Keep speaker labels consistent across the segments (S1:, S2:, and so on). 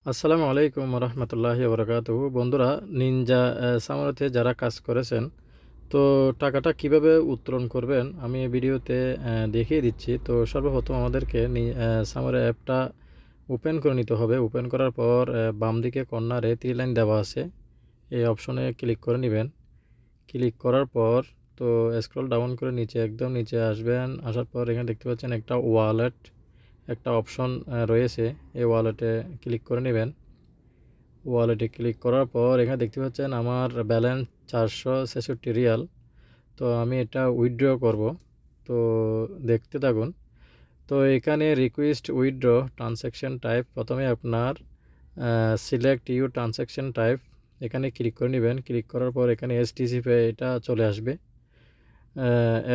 S1: আসসালামু আলাইকুম রহমতুল্লাহি বরকাতুহু। বন্ধুরা, নিনজা সামারিতে যারা কাজ করেছেন, তো টাকাটা কিভাবে উত্তোলন করবেন আমি এই ভিডিওতে দেখিয়ে দিচ্ছি। তো সর্বপ্রথম আমাদেরকে সামারি অ্যাপটা ওপেন করে নিতে হবে। ওপেন করার পর বাম দিকে কর্নারে 3 লাইন দেওয়া আছে, এই অপশনে ক্লিক করে নেবেন। ক্লিক করার পর তো স্ক্রল ডাউন করে নিচে একদম নিচে আসবেন। আসার পর এখানে দেখতে পাচ্ছেন একটা ওয়ালেট একটা অপশন রয়েছে, এই ওয়ালেটে ক্লিক করে নেবেন। ওয়ালেটে ক্লিক করার পর এখানে দেখতে পাচ্ছেন আমার ব্যালেন্স 466 রিয়াল। তো আমি এটা উইথড্র করব, তো দেখতে থাকুন। তো এখানে রিকোয়েস্ট উইথড্র ট্রানজ্যাকশন টাইপ, প্রথমে আপনার সিলেক্ট ইউ ট্রানজ্যাকশন টাইপ এখানে ক্লিক করে নেবেন। ক্লিক করার পর এখানে এসটিসি পে এটা চলে আসবে।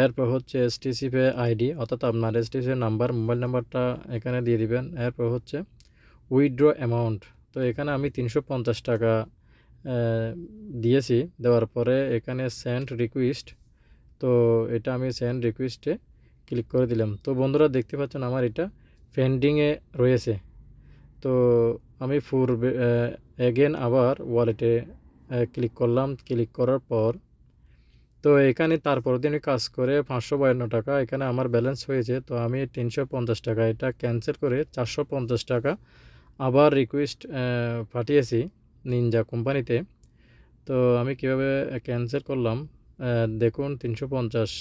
S1: এরপর হচ্ছে এসটিসি পে আইডি, অর্থাৎ আপনার এসটিসি নাম্বার, মোবাইল নাম্বারটা এখানে দিয়ে দিবেন। এরপর হচ্ছে উইথড্র অ্যামাউন্ট, তো এখানে আমি 350 টাকা দিয়েছি। দেওয়ার পরে এখানে সেন্ড রিকোয়েস্ট, তো এটা আমি সেন্ড রিকোয়েস্টে ক্লিক করে দিলাম। তো বন্ধুরা দেখতে পাচ্ছেন আমার এটা পেন্ডিংয়ে রয়েছে। তো আমি এগেন আবার ওয়ালেটে ক্লিক করলাম। ক্লিক করার পর তো এখানে তারপর দিন কাজ করে 552 টাকা এখানে আমার ব্যালেন্স হয়েছে। তো আমি 350 টাকা এটা ক্যান্সেল করে 450 টাকা আবার রিকোয়েস্ট পাঠিয়েছি নিনজা কোম্পানিতে। তো আমি কিভাবে ক্যান্সেল করলাম দেখুন, 350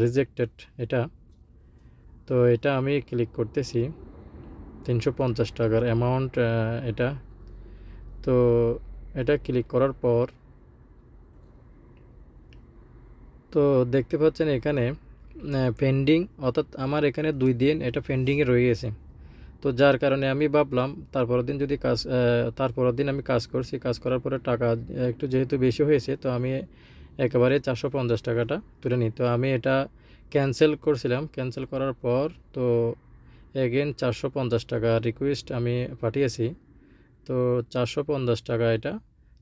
S1: রিজেক্টেড এটা। তো এটা আমি ক্লিক করতেছি, 350 টাকার অ্যামাউন্ট এটা। তো এটা ক্লিক করার পর তো দেখতে পাচ্ছেন এখানে পেন্ডিং, অর্থাৎ আমার এখানে 2 দিন এটা পেন্ডিংয়ে রয়ে গেছে। তো যার কারণে আমি ভাবলাম তারপরের দিন যদি তারপরের দিন আমি কাজ করছি, কাজ করার পরে টাকা একটু যেহেতু বেশি হয়েছে, তো আমি একেবারে 450 টাকাটা তুলে নিই। তো আমি এটা ক্যান্সেল করছিলাম। ক্যান্সেল করার পর তো এগেন 450 টাকা রিকোয়েস্ট আমি পাঠিয়েছি। তো 450 টাকা এটা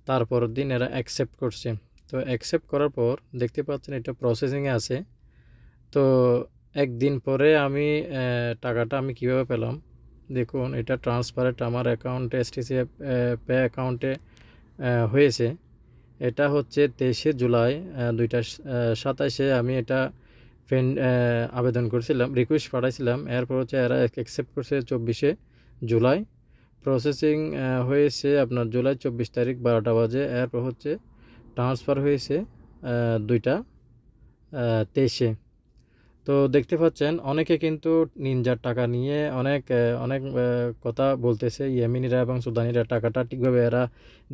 S1: তারপরের দিন এরা অ্যাকসেপ্ট করছে। তো অ্যাকসেপ্ট করার পর দেখতে পাচ্ছেন এটা প্রসেসিংয়ে আছে। তো একদিন পরে আমি টাকাটা আমি কিভাবে পেলাম দেখুন, এটা ট্রান্সফারেট আমার অ্যাকাউন্টে এসটিসি পে অ্যাকাউন্টে হয়েছে। এটা হচ্ছে 23শে জুলাই 2টা 27-এ আমি এটা আবেদন করেছিলাম, রিকোয়েস্ট পাঠাইছিলাম। এরপর হচ্ছে এরা অ্যাকসেপ্ট করছে 24শে জুলাই। প্রসেসিং হয়েছে আপনার জুলাই 24 তারিখ 12টা বাজে। এরপর হচ্ছে ট্রান্সফার হয়েছে 2টা 23-এ। তো দেখতে পাচ্ছেন অনেকে কিন্তু নিনজার টাকা নিয়ে অনেক অনেক কথা বলতেছে। ইয়েমেনিরা এবং সুদানিরা টাকাটা ঠিকভাবে এরা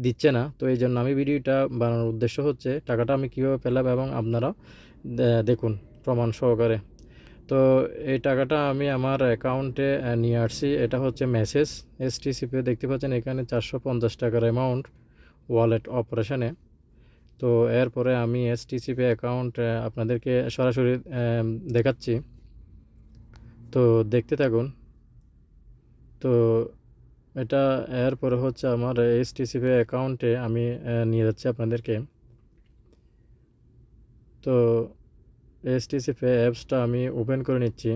S1: দিচ্ছে না। তো এই জন্য আমি ভিডিওটা বানানোর উদ্দেশ্য হচ্ছে টাকাটা আমি কীভাবে পেলাম এবং আপনারাও দেখুন প্রমাণ সহকারে। তো এই টাকাটা আমি আমার অ্যাকাউন্টে নিয়ে আসছি। এটা হচ্ছে মেসেজ এসটিসিপি, দেখতে পাচ্ছেন এখানে 450 টাকার অ্যামাউন্ট ওয়ালেট অপারেশনে। তো এরপরে আমি এসটিসিপি অ্যাকাউন্ট আপনাদেরকে সরাসরি দেখাচ্ছি, তো দেখতে থাকুন। তো এটা এরপরে হচ্ছে আমার এসটিসিপি অ্যাকাউন্টে আমি নিয়ে যাচ্ছি আপনাদেরকে। তো এসটিসিপি অ্যাপসটা আমি ওপেন করে নিচ্ছি।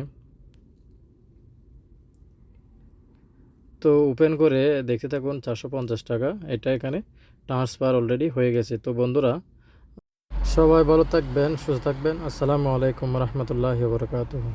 S1: তো ওপেন করে দেখতে থাকুন, 450 টাকা এটা এখানে ট্রান্সফার অলরেডি হয়ে গেছে। তো বন্ধুরা, সবাই ভালো থাকবেন, সুস্থ থাকবেন। আসসালামু আলাইকুম রহমতুল্লাহি ওয়া বারাকাতুহু।